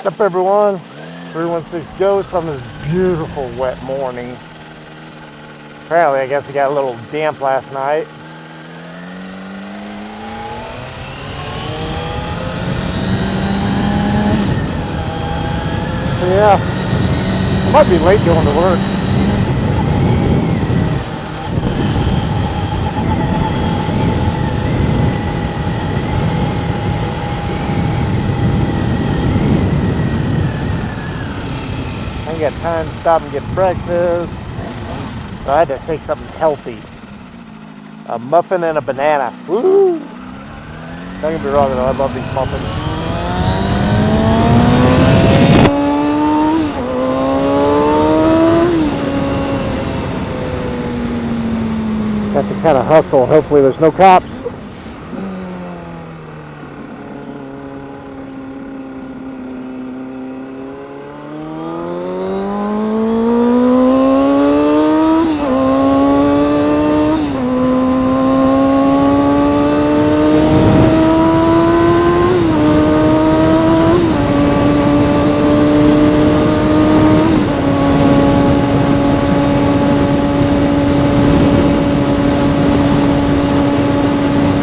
What's up, everyone? 316 Ghost on this beautiful wet morning. Apparently, I guess it got a little damp last night. So yeah, I might be late going to work. I ain't got time to stop and get breakfast, so I had to take something healthy. A muffin and a banana. Woo! Don't get me wrong, though, I love these muffins. Got to kind of hustle. Hopefully there's no cops.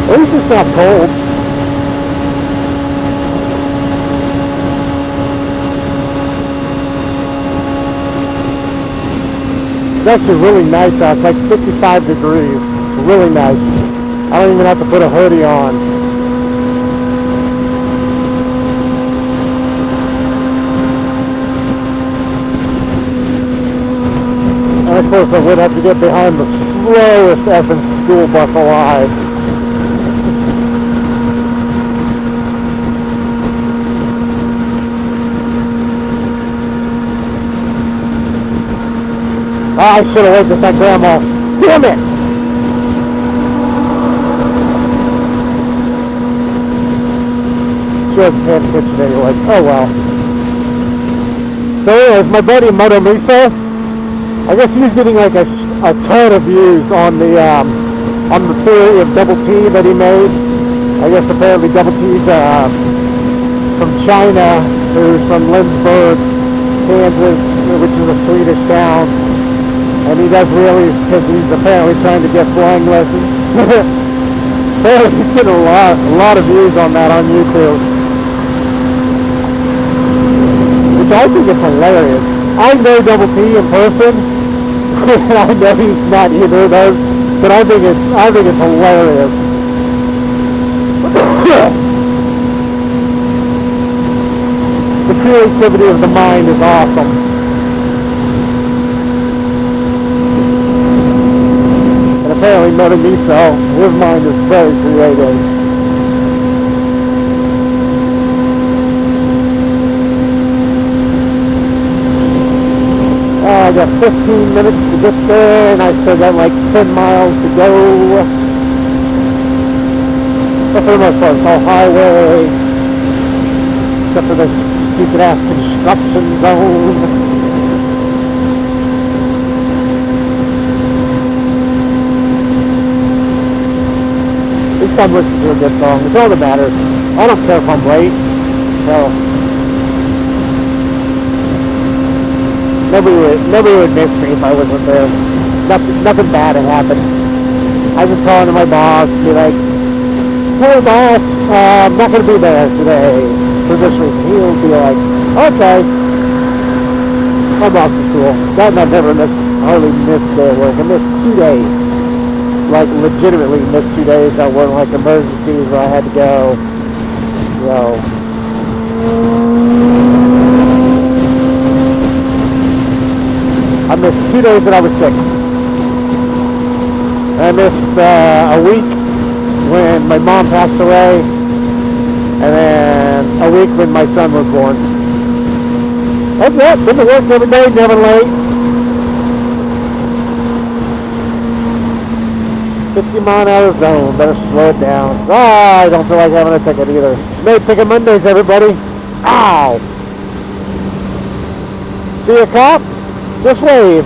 At least it's not cold. It's actually really nice out. It's like 55 degrees. It's really nice. I don't even have to put a hoodie on. And of course I would have to get behind the slowest effing school bus alive. I should have waved at that grandma. Damn it! She wasn't paying attention anyways. Oh well. So anyways, my buddy Moto Misa, I guess he's getting like a ton of views on the theory of double T that he made. I guess apparently double T's from China, who's from Lindsborg, Kansas, which is a Swedish town. And he does wheelies because he's apparently trying to get flying lessons. He's getting a lot of views on that on YouTube. Which I think it's hilarious. I know Double T in person. And I know he's not either of those. But I think it's hilarious. The creativity of the mind is awesome. Apparently Moto Miso, his mind is very creative. I got 15 minutes to get there, and I still got like 10 miles to go. But for the most part, it's all highway, except for this stupid ass construction zone. At least I'm listening to a good song. It's all that matters. I don't care if I'm late. Hell, nobody would miss me if I wasn't there. Nothing bad had happened. I just call into my boss and be like, "Hey boss, I'm not going to be there today for this reason." He'll be like, "Okay." My boss is cool. I've never hardly missed a day of work. I missed 2 days. Like legitimately missed 2 days that weren't like emergencies where I had to go. So I missed 2 days that I was sick. I missed a week when my mom passed away, and then a week when my son was born. That's it. Been to work every day, never late. 50-mile-an-hour zone. Better slow it down. I don't feel like having a ticket either. No ticket Mondays, everybody. Ow! See a cop? Just wave.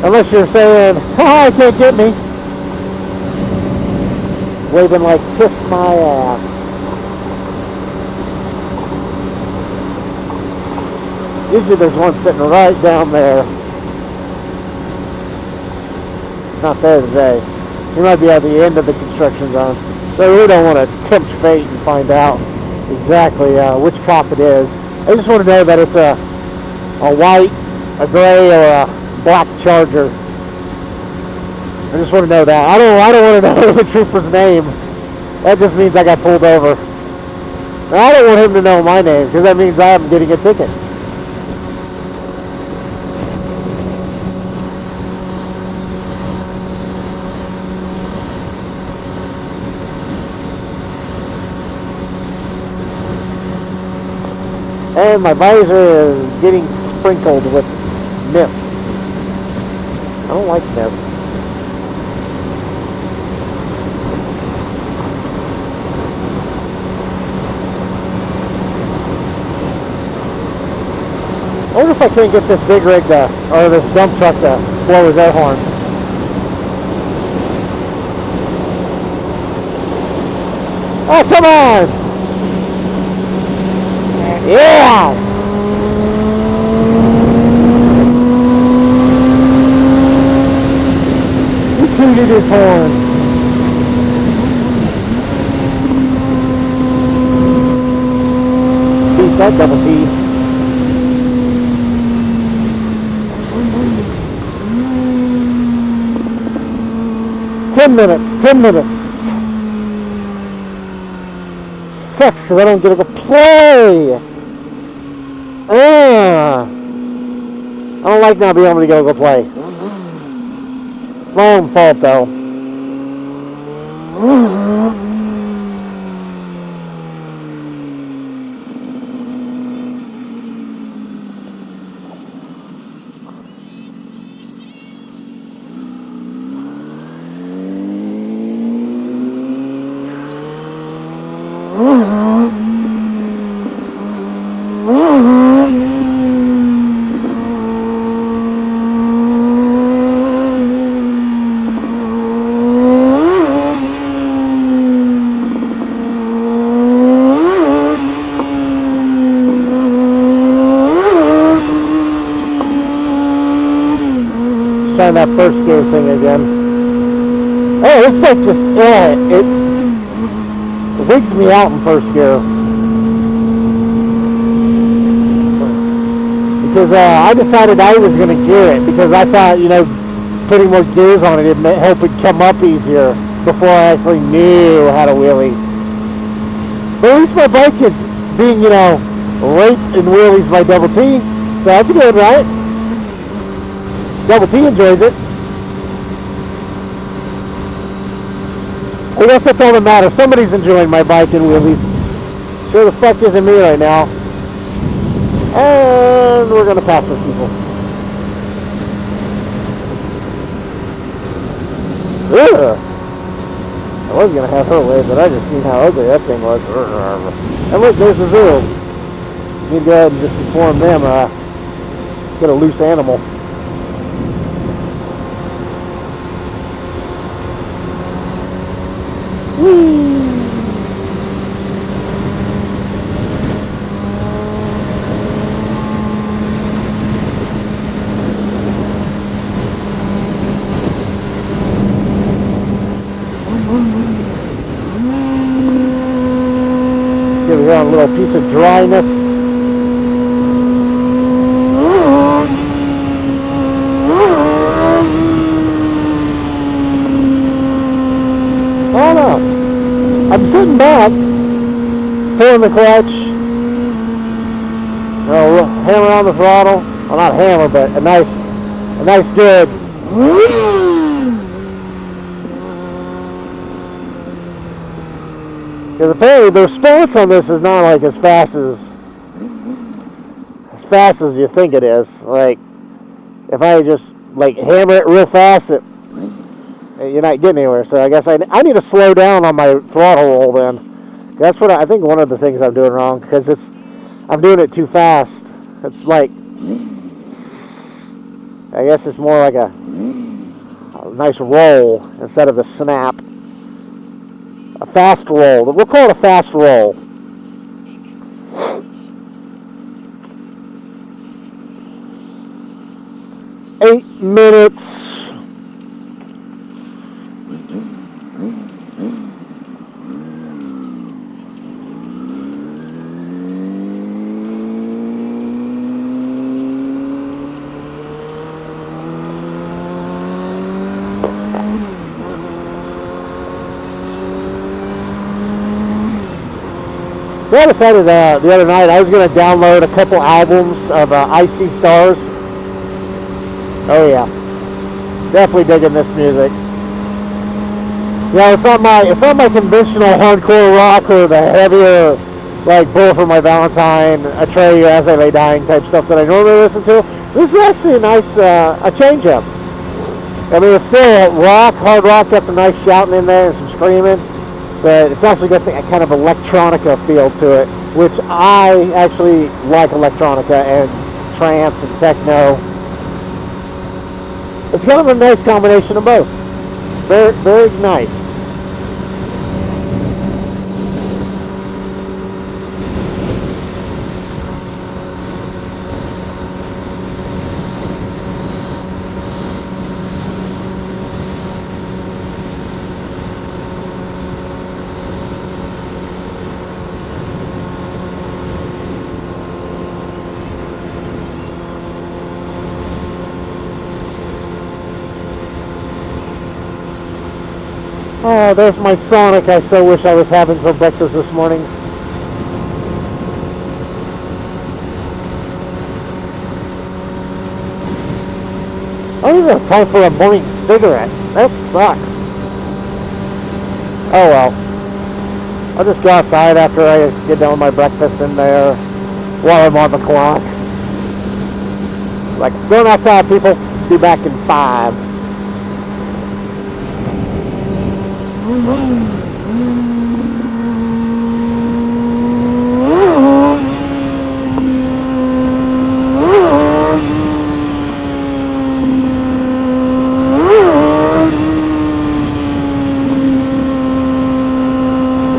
Unless you're saying, "Ha, you can't get me." Waving like, "Kiss my ass." Usually there's one sitting right down there. It's not there today. He might be at the end of the construction zone. So I really don't want to tempt fate and find out exactly which cop it is. I just want to know that it's a white, a gray, or a black Charger. I just want to know that. I don't want to know the trooper's name. That just means I got pulled over. And I don't want him to know my name, because that means I am getting a ticket. And my visor is getting sprinkled with mist. I don't like mist. I wonder if I can't get this big rig or this dump truck to blow his air horn. Oh, come on! Yeah! He tooted his horn. Beat that double T. Ten minutes. Sucks because I don't get to go play. I don't like not being able to go play. It's my own fault though. Trying that first gear thing again. Oh, this bike just, it wigs me out in first gear. Because I decided I was going to gear it because I thought, putting more gears on it, it'd help it come up easier before I actually knew how to wheelie. But at least my bike is being, raped in wheelies by Double T. So that's good, right? Double T enjoys it. I guess that's all that matters. Somebody's enjoying my bike and wheelies. Sure the fuck isn't me right now. And we're gonna pass those people. Ugh. I was gonna have her wave, but I just seen how ugly that thing was. And look, there's the zoo. You need to go ahead and just inform them. Get a loose animal. Give it a little piece of dryness. Oh no. I'm sitting back, pulling the clutch, hammer on the throttle. Well, not a hammer, but a nice good. Because apparently the response on this is not like as fast as you think it is. Like, if I just hammer it real fast, you're not getting anywhere. So I guess I need to slow down on my throttle roll then. That's what I think one of the things I'm doing wrong, because I'm doing it too fast. It's like, I guess it's more like a nice roll instead of a snap. A fast roll. We'll call it a fast roll. minutes. So I decided the other night I was going to download a couple albums of Icy Stars. Oh yeah, definitely digging this music. Yeah, it's not my conventional hardcore rock or the heavier like Bullet for My Valentine, Atreyu As I Lay Dying type stuff that I normally listen to. This is actually a nice a change up. I mean, it's still rock, hard rock, got some nice shouting in there and some screaming. But it's also got the kind of electronica feel to it, which I actually like electronica and trance and techno. It's kind of a nice combination of both. Very, very nice. Oh, there's my Sonic I so wish I was having for breakfast this morning. I don't even have time for a morning cigarette. That sucks. Oh well. I'll just go outside after I get done with my breakfast in there while I'm on the clock. Like, going outside, people. Be back in 5.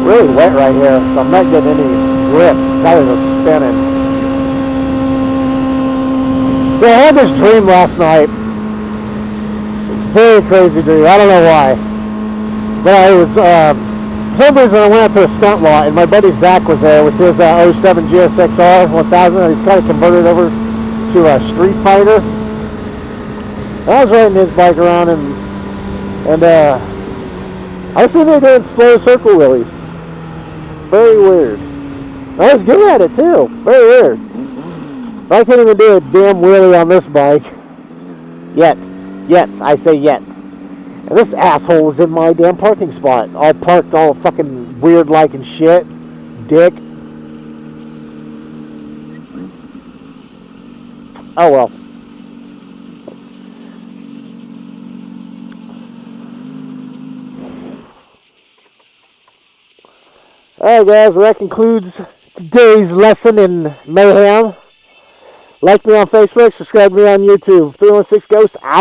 Really wet right here, so I'm not getting any grip. Tires are spinning. So I had this dream last night. Very crazy dream. I don't know why. But I was, for some reason I went out to a stunt lot, and my buddy Zach was there with his 07 GSX-R 1000. He's kind of converted over to a Street Fighter. And I was riding his bike around, and I was sitting there doing slow circle wheelies. Very weird. I was good at it too. Very weird. But I can't even do a damn wheelie on this bike. Yet. I say yet. And this asshole is in my damn parking spot. All parked all fucking weird like and shit. Dick. Oh well. Alright guys, well, that concludes today's lesson in mayhem. Like me on Facebook, subscribe to me on YouTube. 316 Ghost out.